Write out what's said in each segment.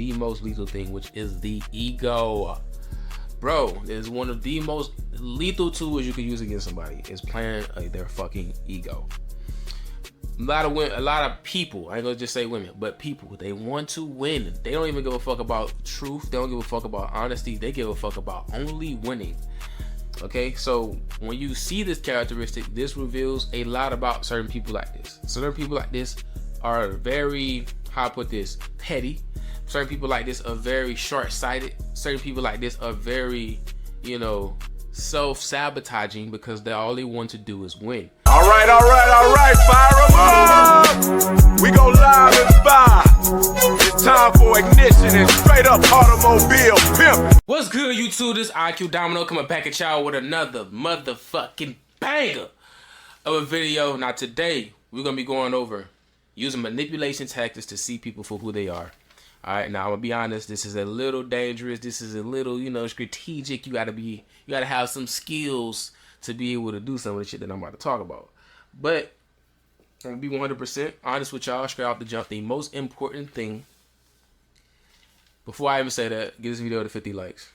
the most lethal thing, which is the ego. Bro, it's one of the most lethal tools you can use against somebody is playing their fucking ego. A lot of people, I ain't gonna just say women, but people, they want to win. They don't even give a fuck about truth. They don't give a fuck about honesty. They give a fuck about only winning. Okay, so when you see this characteristic, this reveals a lot about certain people like this. Certain people like this are very, how I put this, petty. Certain people like this are very short-sighted. Certain people like this are very, self-sabotaging because all they want to do is win. All right, fire 'em up! We go live and fire. It's time for ignition and straight up automobile pimp. What's good, YouTube? This IQ Domino coming back at y'all with another motherfucking banger of a video. Now today, we're going to be going over using manipulation tactics to see people for who they are. Alright, now I'm gonna be honest, this is a little dangerous, this is a little, strategic. You gotta have some skills to be able to do some of the shit that I'm about to talk about. But I'm gonna be 100% honest with y'all straight off the jump. The most important thing, before I even say that, get this video to 50 likes.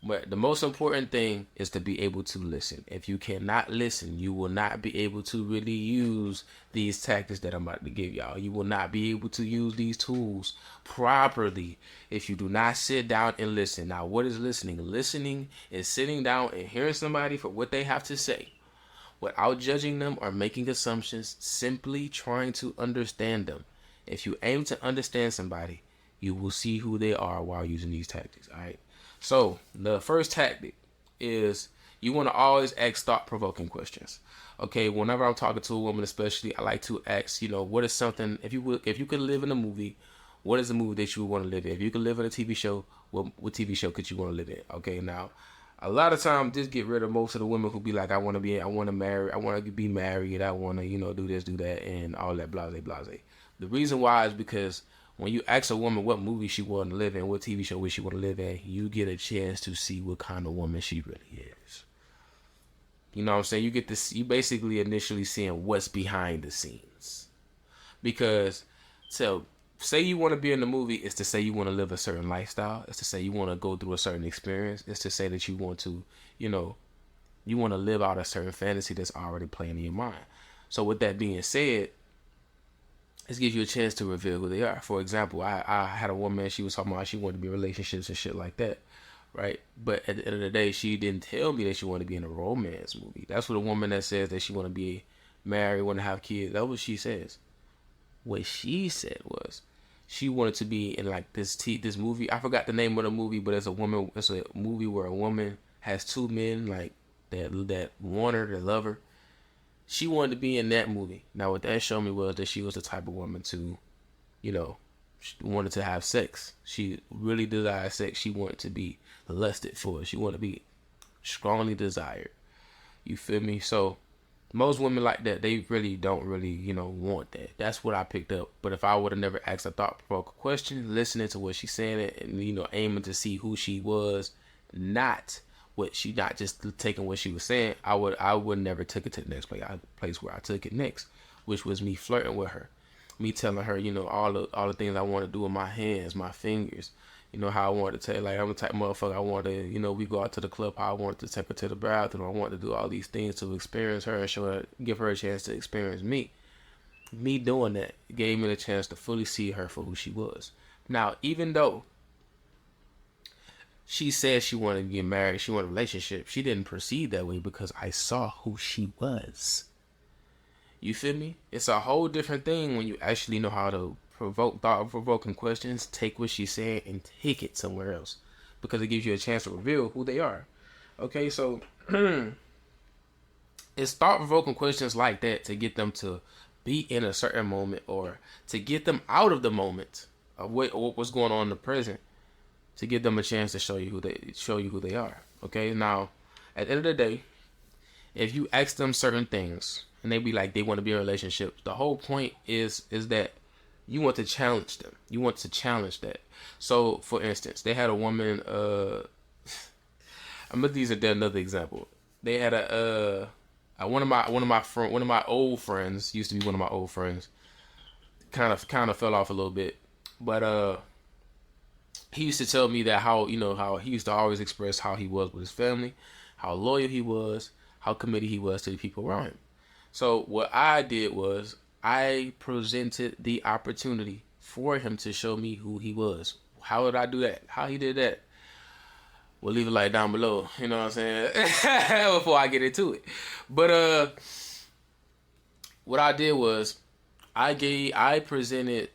But the most important thing is to be able to listen. If you cannot listen, you will not be able to really use these tactics that I'm about to give y'all. You will not be able to use these tools properly if you do not sit down and listen. Now, what is listening? Listening is sitting down and hearing somebody for what they have to say without judging them or making assumptions, simply trying to understand them. If you aim to understand somebody, you will see who they are while using these tactics, all right? So the first tactic is you want to always ask thought-provoking questions. Okay, whenever I'm talking to a woman, especially, I like to ask, what is something, if you could live in a movie, what is the movie that you would want to live in? If you could live in a TV show, what TV show could you want to live in? Okay, now a lot of times just get rid of most of the women who be like, I want to be married, I want to be married, I want to, do this, do that, and all that blase. The reason why is because when you ask a woman what movie she want to live in, what TV show she want to live in, you get a chance to see what kind of woman she really is. You know what I'm saying? You basically initially seeing what's behind the scenes. Because, say you want to be in the movie, it's to say you want to live a certain lifestyle. It's to say you want to go through a certain experience. It's to say that you want to, you want to live out a certain fantasy that's already playing in your mind. So with that being said, this gives you a chance to reveal who they are. For example, I had a woman, she was talking about she wanted to be in relationships and shit like that, right? But at the end of the day, she didn't tell me that she wanted to be in a romance movie. That's what a woman that says that she want to be married, want to have kids, that's what she says. What she said was she wanted to be in like this movie. I forgot the name of the movie, but it's a movie where a woman has two men like that want her, that love her. She wanted to be in that movie. Now, what that showed me was that she was the type of woman to, she wanted to have sex. She really desired sex. She wanted to be lusted for. She wanted to be strongly desired. You feel me? So, most women like that, they really don't want that. That's what I picked up. But if I would have never asked a thought-provoking question, listening to what she's saying and, aiming to see who she was, not just taking what she was saying, I would never took it to the next place where I took it next, which was me flirting with her, me telling her, all the things I want to do with my hands, my fingers, how I want to tell, like I'm the type of motherfucker I want to, we go out to the club, how I want to take her to the bathroom, I want to do all these things to experience her and give her a chance to experience me. Me doing that gave me the chance to fully see her for who she was. Now, even though she said she wanted to get married, she wanted a relationship, she didn't proceed that way because I saw who she was. You feel me? It's a whole different thing when you actually know how to provoke thought-provoking questions, take what she's saying, and take it somewhere else. Because it gives you a chance to reveal who they are. Okay, so it's thought-provoking questions like that to get them to be in a certain moment or to get them out of the moment of what was going on in the present, to give them a chance to show you who they are. Okay, now at the end of the day, if you ask them certain things and they be like they want to be in a relationship, the whole point is that you want to challenge them. You want to challenge that. So for instance, they had a woman. I'm gonna use another example. They had one of my old friends, used to be one of my old friends. Kind of fell off a little bit, but he used to tell me that how he used to always express how he was with his family, how loyal he was, how committed he was to the people around him. So what I did was I presented the opportunity for him to show me who he was. How did I do that? How he did that? We'll leave it like down below. You know what I'm saying? Before I get into it. But what I did was I presented,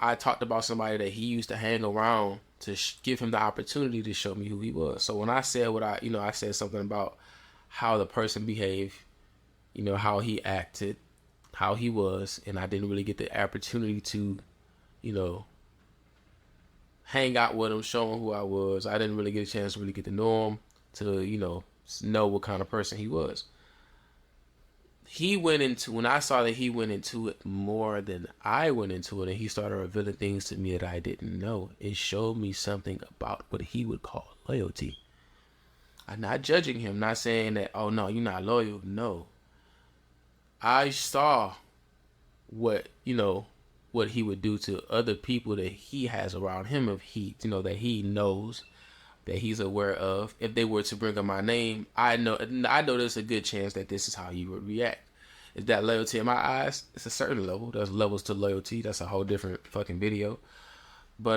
I talked about somebody that he used to hang around to give him the opportunity to show me who he was. So when I said I said something about how the person behaved, how he acted, how he was, and I didn't really get the opportunity to, hang out with him, show him who I was. I didn't really get a chance to really get to know him, to, know what kind of person he was. When I saw that he went into it more than I went into it, and he started revealing things to me that I didn't know, it showed me something about what he would call loyalty. I'm not judging him, not saying that, oh no, you're not loyal. No. I saw what he would do to other people that he has around him, if he, that he knows, that he's aware of. If they were to bring up my name, I know there's a good chance that this is how he would react. Is that loyalty in my eyes? It's a certain level. There's levels to loyalty. That's a whole different fucking video. But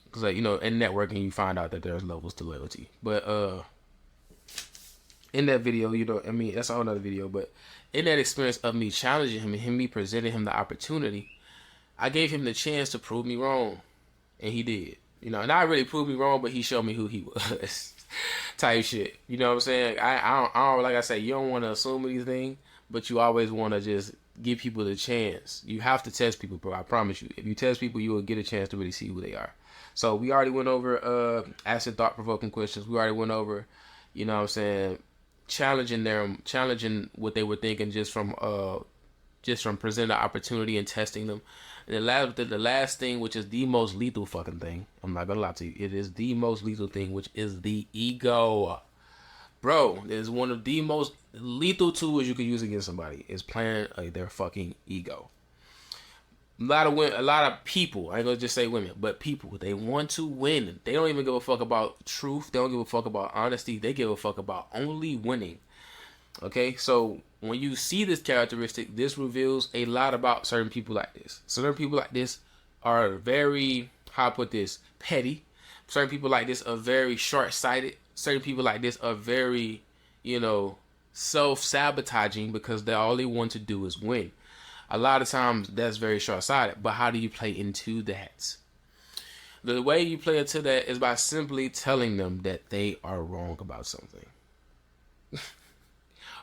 because in networking you find out that there's levels to loyalty. But in that video, that's a whole other video. But in that experience of me challenging him and me presenting him the opportunity, I gave him the chance to prove me wrong, and he did. Not really prove me wrong, but he showed me who he was, type shit. You know what I'm saying? I don't like I say, you don't want to assume anything, but you always want to just give people the chance. You have to test people, bro. I promise you. If you test people, you will get a chance to really see who they are. So we already went over asking thought-provoking questions. We already went over, challenging what they were thinking just from presenting the opportunity and testing them. And the last thing, which is the most lethal fucking thing, I'm not gonna lie to you, it is the most lethal thing, which is the ego. Bro, it is one of the most lethal tools you can use against somebody, is playing their fucking ego. A lot of people, I ain't gonna just say women, but people, they want to win. They don't even give a fuck about truth. They don't give a fuck about honesty. They give a fuck about only winning. Okay, so when you see this characteristic, this reveals a lot about certain people like this. Certain people like this are very, how I put this, petty. Certain people like this are very short-sighted. Certain people like this are very, self-sabotaging, because all they want to do is win. A lot of times that's very short-sighted, but how do you play into that? The way you play into that is by simply telling them that they are wrong about something.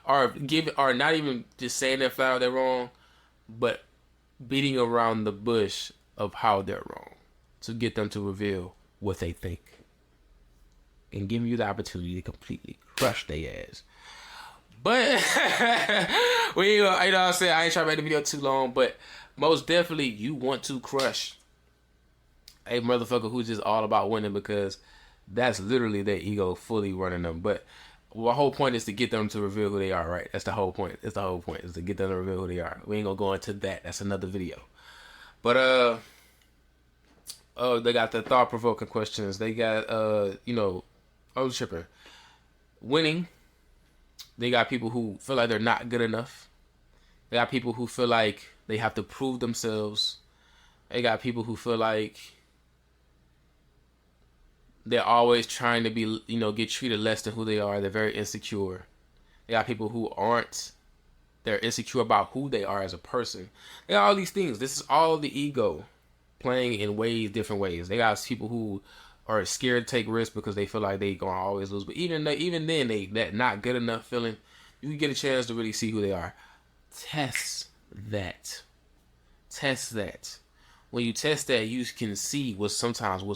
or not even just saying that flat out they're wrong, but beating around the bush of how they're wrong to get them to reveal what they think, and give you the opportunity to completely crush their ass. But we, what I'm saying, I ain't trying to make the video too long, but most definitely you want to crush a motherfucker who's just all about winning, because that's literally their ego fully running them. But the whole point is to get them to reveal who they are, right? That's the whole point. That's the whole point, is to get them to reveal who they are. We ain't gonna go into that. That's another video. But they got the thought-provoking questions. They got tripping. Winning. They got people who feel like they're not good enough. They got people who feel like they have to prove themselves. They got people who feel like they're always trying to be, get treated less than who they are. They're very insecure. They got people who aren't. They're insecure about who they are as a person. They got all these things. This is all the ego playing in different ways. They got people who are scared to take risks because they feel like they gonna always lose. But even then, that not good enough feeling, you can get a chance to really see who they are. Test that. When you test that, you can see what's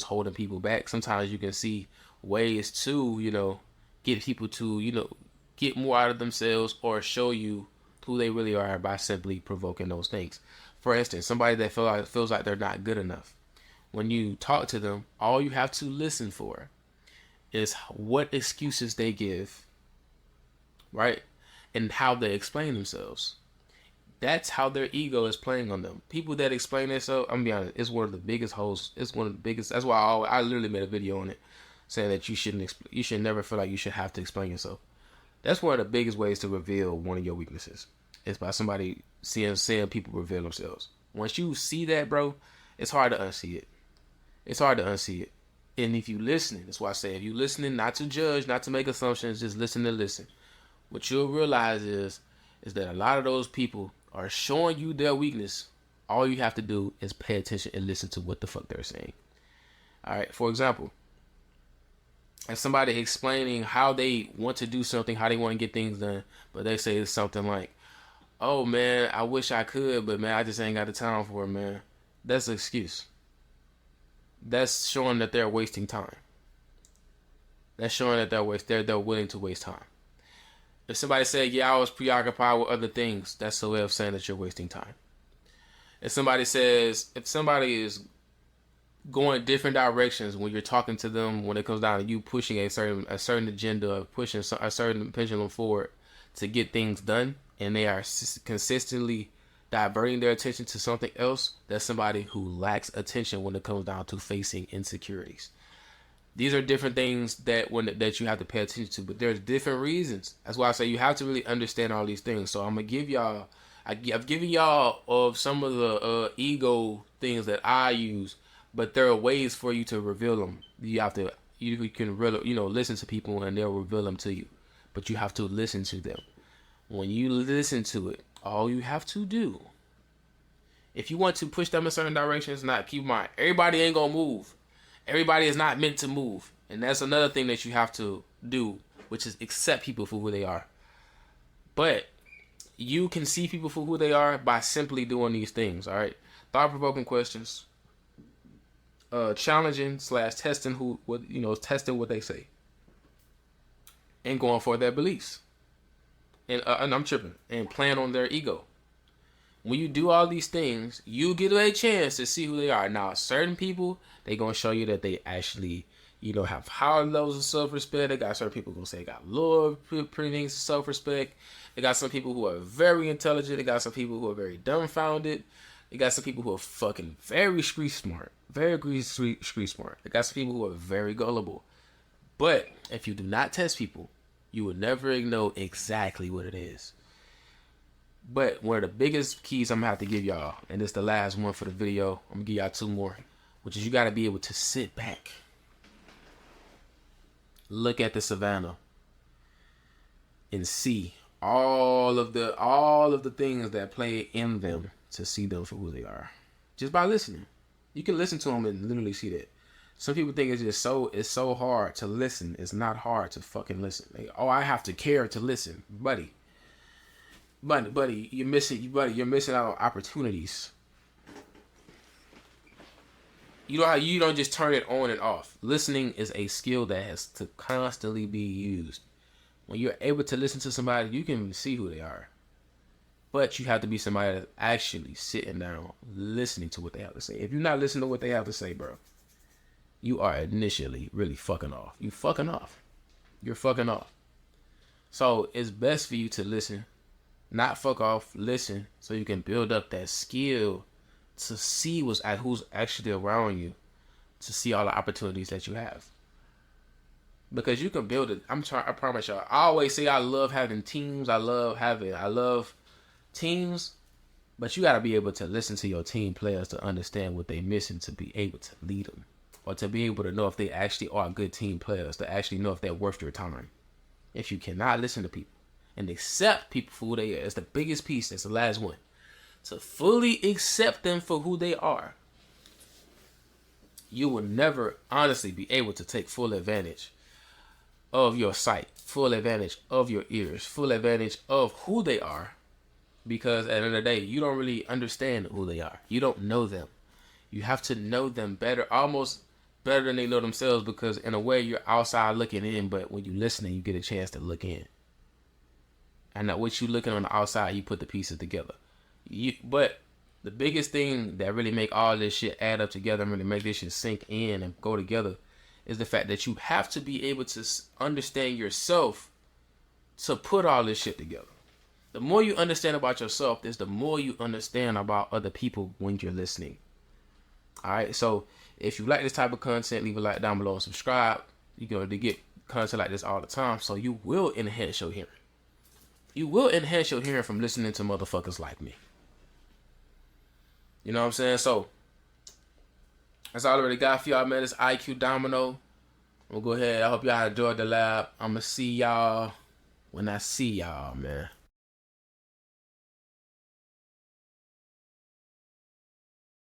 holding people back. Sometimes you can see ways to, get people to, get more out of themselves, or show you who they really are by simply provoking those things. For instance, somebody that feels like they're not good enough. When you talk to them, all you have to listen for is what excuses they give, right? And how they explain themselves. That's how their ego is playing on them. People that explain themselves, I'm gonna be honest, it's one of the biggest holes. It's one of the biggest. That's why I literally made a video on it, saying that you should never feel like you should have to explain yourself. That's one of the biggest ways to reveal one of your weaknesses. It's by somebody seeing people reveal themselves. Once you see that, bro, it's hard to unsee it. It's hard to unsee it. And if you listening, that's why I say if you listening, not to judge, not to make assumptions, just listen to listen. What you'll realize is that a lot of those people are showing you their weakness. All you have to do is pay attention and listen to what the fuck they're saying. All right. For example, if somebody explaining how they want to do something, how they want to get things done, but they say something like, "Oh man, I wish I could, but man, I just ain't got the time for it, man." That's an excuse. That's showing that they're wasting time. That's showing that they're willing to waste time. If somebody said, "Yeah, I was preoccupied with other things," that's a way of saying that you're wasting time. If somebody is going different directions when you're talking to them, when it comes down to you pushing a certain agenda, pushing a certain pendulum forward to get things done, and they are consistently diverting their attention to something else, that's somebody who lacks attention when it comes down to facing insecurities. These are different things that you have to pay attention to, but there's different reasons. That's why I say you have to really understand all these things. So I'm gonna give y'all, I've given y'all of some of the ego things that I use, but there are ways for you to reveal them. You can really, listen to people and they'll reveal them to you, but you have to listen to them. When you listen to it, all you have to do, if you want to push them in certain directions, keep in mind, everybody ain't gonna move. Everybody is not meant to move. And that's another thing that you have to do, which is accept people for who they are. But you can see people for who they are by simply doing these things, all right? Thought-provoking questions, challenging / testing testing what they say, and going for their beliefs. And I'm tripping. And playing on their ego. When you do all these things, you get a chance to see who they are. Now, certain people, they gonna show you that they actually, have higher levels of self-respect. They got certain people gonna say they got lower things of self-respect. They got some people who are very intelligent. They got some people who are very dumbfounded. They got some people who are fucking very street smart. Very street smart. They got some people who are very gullible. But if you do not test people, you will never know exactly what it is. But one of the biggest keys I'm going to have to give y'all, and this is the last one for the video, I'm going to give y'all 2 more, which is you got to be able to sit back, look at the savannah, and see all of the things that play in them to see them for who they are. Just by listening. You can listen to them and literally see that. Some people think it's so hard to listen. It's not hard to fucking listen. I have to care to listen. Buddy, you're missing out on opportunities. You know how you don't just turn it on and off. Listening is a skill that has to constantly be used. When you're able to listen to somebody, you can see who they are. But you have to be somebody that's actually sitting down, listening to what they have to say. If you're not listening to what they have to say, bro, you are initially really fucking off. You're fucking off. So it's best for you to listen. Not fuck off, listen, so you can build up that skill to see who's actually around you, to see all the opportunities that you have. Because you can build it. I promise y'all. I always say I love having teams. I love teams, but you got to be able to listen to your team players to understand what they're missing to be able to lead them, or to be able to know if they actually are good team players, to actually know if they're worth your time. If you cannot listen to people and accept people for who they are, it's the biggest piece. That's the last one. To fully accept them for who they are, you will never honestly be able to take full advantage of your sight, full advantage of your ears, full advantage of who they are, because at the end of the day, you don't really understand who they are. You don't know them. You have to know them better, almost better than they know themselves, because in a way you're outside looking in, but when you're listening, you get a chance to look in. And now what you looking on the outside, you put the pieces together. But the biggest thing that really make all this shit add up together and really make this shit sink in and go together is the fact that you have to be able to understand yourself to put all this shit together. The more you understand about yourself is the more you understand about other people when you're listening. All right, so if you like this type of content, leave a like down below and subscribe. You're going to get content like this all the time, so you will enhance your hearing. You will enhance your hearing from listening to motherfuckers like me. You know what I'm saying? So, that's all I already got for y'all, man. It's IQ Domino. I'm going to go ahead. I hope y'all enjoyed the lab. I'm going to see y'all when I see y'all, man.